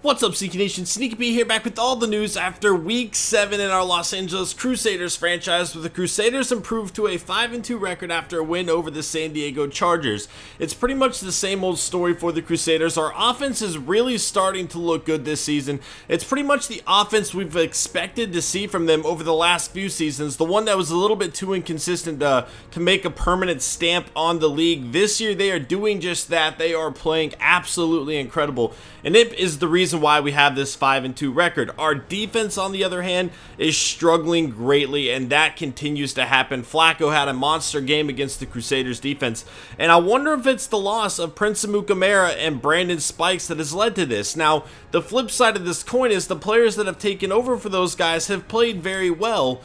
What's up, Sneaky Nation? Sneaky P here, back with all the news after Week 7 in our Los Angeles Crusaders franchise, where the Crusaders improved to a 5-2 record after a win over the San Diego Chargers. It's pretty much the same old story for the Crusaders. Our offense is really starting to look good this season. It's pretty much the offense we've expected to see from them over the last few seasons, the one that was a little bit too inconsistent to make a permanent stamp on the league. This year, they are doing just that. They are playing absolutely incredible, and it is the reason why we have this 5-2 record. Our defense, on the other hand, is struggling greatly, and that continues to happen. Flacco had a monster game against the Crusaders defense, and I wonder if it's the loss of Prince Amukamara and Brandon Spikes that has led to this. Now, the flip side of this coin is the players that have taken over for those guys have played very well.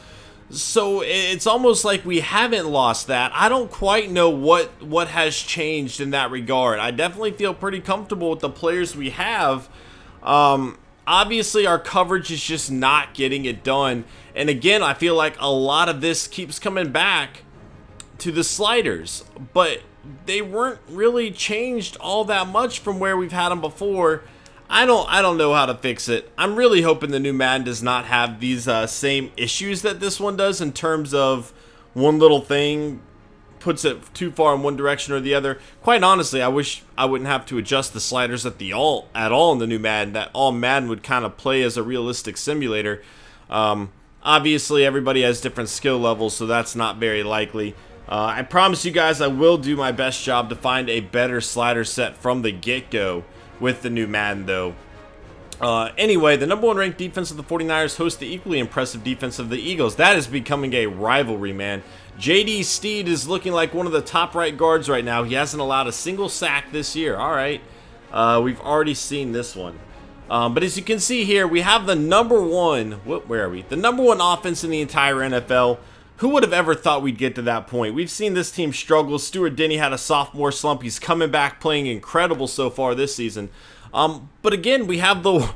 So it's almost like we haven't lost that. I don't quite know what has changed in that regard. I definitely feel pretty comfortable with the players we have. Obviously our coverage is just not getting it done. And again, I feel like a lot of this keeps coming back to the sliders, but they weren't really changed all that much from where we've had them before. I don't know how to fix it. I'm really hoping the new Madden does not have these same issues that this one does, in terms of one little thing puts it too far in one direction or the other. Quite honestly, I wish I wouldn't have to adjust the sliders at all in the new Madden, that all Madden would kind of play as a realistic simulator. Obviously, everybody has different skill levels, so that's not very likely. I promise you guys I will do my best job to find a better slider set from the get-go with the new Madden, though. Anyway, the #1 ranked defense of the 49ers hosts the equally impressive defense of the Eagles. That is becoming a rivalry, man. J.D. Steed is looking like one of the top right guards right now. He hasn't allowed a single sack this year. All right. We've already seen this one. But as you can see here, we have the where are we? The #1 offense in the entire NFL. Who would have ever thought we'd get to that point? We've seen this team struggle. Stuart Denny had a sophomore slump. He's coming back playing incredible so far this season. But again, we have the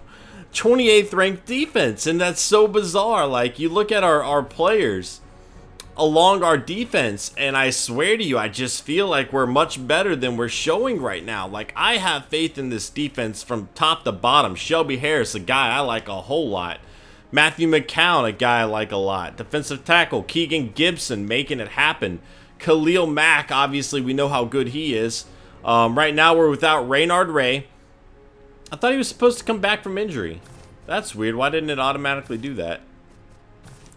28th ranked defense, and that's so bizarre. Like, you look at our players along our defense, and I swear to you, I just feel like we're much better than we're showing right now. Like, I have faith in this defense from top to bottom. Shelby Harris, a guy I like a whole lot. Matthew McCown, a guy I like a lot. Defensive tackle, Keegan Gibson, making it happen. Khalil Mack, obviously we know how good he is. Right now we're without Reynard Ray. I thought he was supposed to come back from injury. That's weird. Why didn't it automatically do that?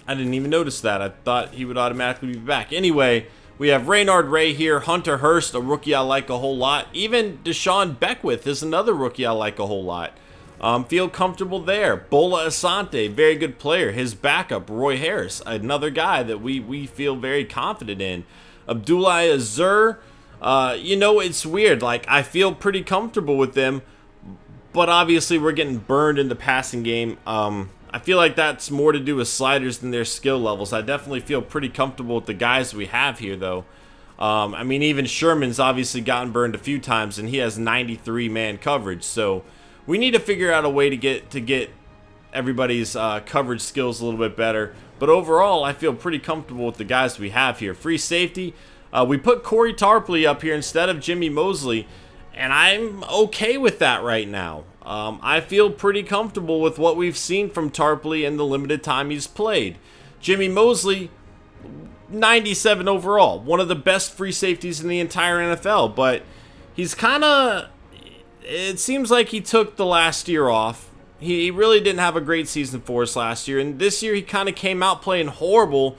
I didn't even notice that. I thought he would automatically be back. Anyway, we have Reynard Ray here. Hunter Hurst, a rookie I like a whole lot. Even Deshaun Beckwith is another rookie I like a whole lot. Feel comfortable there. Bola Asante, very good player. His backup, Roy Harris, another guy that we feel very confident in. Abdullah Azur, you know, it's weird. Like, I feel pretty comfortable with them, but obviously we're getting burned in the passing game. I feel like that's more to do with sliders than their skill levels. I definitely feel pretty comfortable with the guys we have here, though. I mean, even Sherman's obviously gotten burned a few times, and he has 93-man coverage, so we need to figure out a way to get everybody's coverage skills a little bit better. But overall, I feel pretty comfortable with the guys we have here. Free safety, we put Corey Tarpley up here instead of Jimmy Mosley, and I'm okay with that right now. I feel pretty comfortable with what we've seen from Tarpley in the limited time he's played. Jimmy Mosley, 97 overall, one of the best free safeties in the entire NFL, but he's kind of... It seems like he took the last year off. He really didn't have a great season for us last year, and this year he kind of came out playing horrible.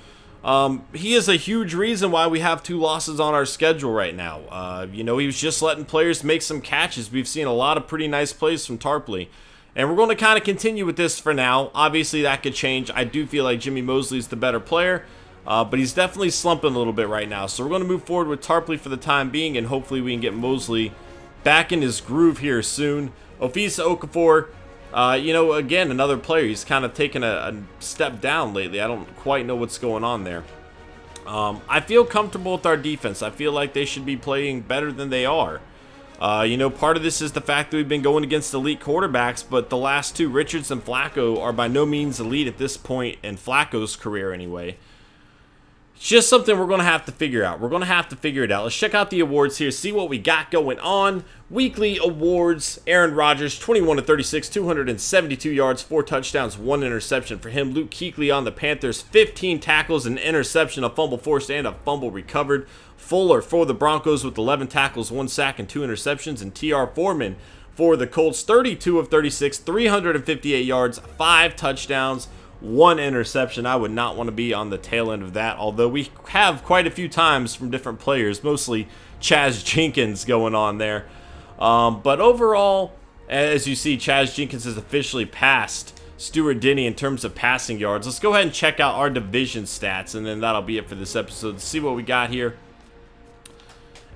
He is a huge reason why we have 2 losses on our schedule right now. You know, he was just letting players make some catches. We've seen a lot of pretty nice plays from Tarpley, and we're going to kind of continue with this for now. Obviously, that could change. I do feel like Jimmy Mosley's the better player, but he's definitely slumping a little bit right now. So we're going to move forward with Tarpley for the time being, and hopefully we can get Mosley back in his groove here soon. Ofisa Okafor, you know, again, another player. He's kind of taken a step down lately. I don't quite know what's going on there. I feel comfortable with our defense. I feel like they should be playing better than they are. You know, part of this is the fact that we've been going against elite quarterbacks, but the last 2, Richards and Flacco, are by no means elite at this point in Flacco's career anyway. It's just something we're going to have to figure out. We're going to have to figure it out. Let's check out the awards here, see what we got going on. Weekly awards, Aaron Rodgers, 21 of 36, 272 yards, 4 touchdowns, 1 interception for him. Luke Kuechly on the Panthers, 15 tackles, an interception, a fumble forced, and a fumble recovered. Fuller for the Broncos with 11 tackles, 1 sack, and 2 interceptions. And T.R. Foreman for the Colts, 32 of 36, 358 yards, 5 touchdowns, 1 interception. I would not want to be on the tail end of that, although we have quite a few times from different players, mostly Chaz Jenkins going on there. But overall, as you see, Chaz Jenkins has officially passed Stuart Denny in terms of passing yards. Let's go ahead and check out our division stats, and then that'll be it for this episode. Let's see what we got here.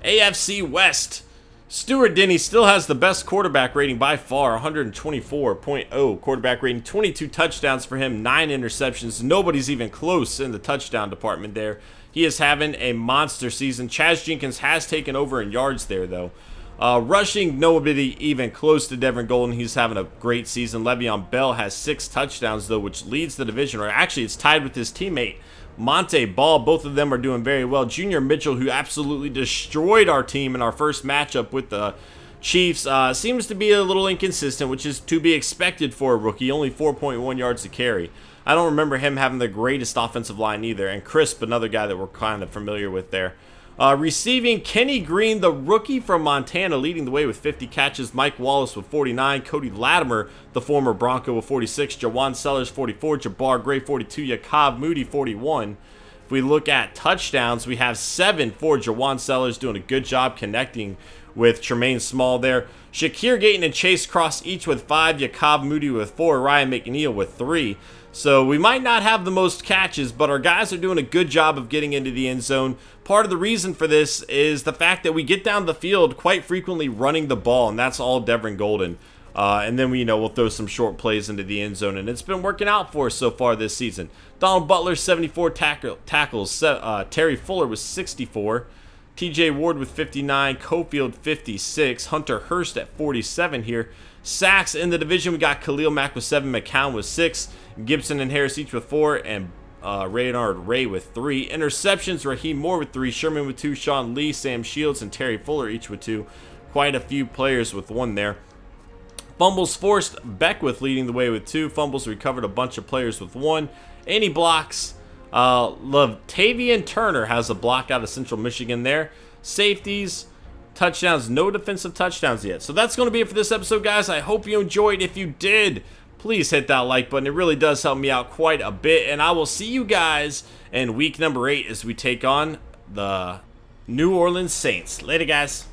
AFC West. Stuart Denny still has the best quarterback rating by far, 124.0 quarterback rating, 22 touchdowns for him, 9 interceptions. Nobody's even close in the touchdown department there. He is having a monster season. Chaz Jenkins has taken over in yards there, though. Rushing, nobody even close to Devin Golden. He's having a great season. Le'Veon Bell has 6 touchdowns, though, which leads the division. Or actually, it's tied with his teammate, Monte Ball. Both of them are doing very well. Junior Mitchell, who absolutely destroyed our team in our first matchup with the Chiefs, seems to be a little inconsistent, which is to be expected for a rookie. Only 4.1 yards to carry. I don't remember him having the greatest offensive line either. And Crisp, another guy that we're kind of familiar with there. Receiving, Kenny Green, the rookie from Montana, leading the way with 50 catches. Mike Wallace with 49. Cody Latimer, the former Bronco, with 46. Jawan Sellers, 44. Jabbar Gray, 42. Yaakov Moody, 41. If we look at touchdowns, we have 7 for Jawan Sellers, doing a good job connecting with Tremaine Small there. Shakir Gayton and Chase Cross each with 5. Yaakov Moody with 4. Ryan McNeil with 3. So we might not have the most catches, but our guys are doing a good job of getting into the end zone. Part of the reason for this is the fact that we get down the field quite frequently running the ball, and that's all Devin Golden. And then we'll throw some short plays into the end zone, and it's been working out for us so far this season. Donald Butler, 74 tackles. Terry Fuller with 64. TJ Ward with 59. Cofield, 56. Hunter Hurst at 47 here. Sacks in the division, we got Khalil Mack with 7. McCown with 6. Gibson and Harris each with 4. And Raynard Ray with 3. Interceptions, Raheem Moore with 3. Sherman with 2. Sean Lee, Sam Shields, and Terry Fuller each with 2. Quite a few players with 1 there. Fumbles forced, Beckwith leading the way with 2. Fumbles recovered, a bunch of players with 1. Any blocks, Latavian Turner has a block out of Central Michigan there. Safeties, touchdowns, no defensive touchdowns yet. So that's going to be it for this episode, guys. I hope you enjoyed. If you did, please hit that like button. It really does help me out quite a bit. And I will see you guys in week number 8 as we take on the New Orleans Saints. Later, guys.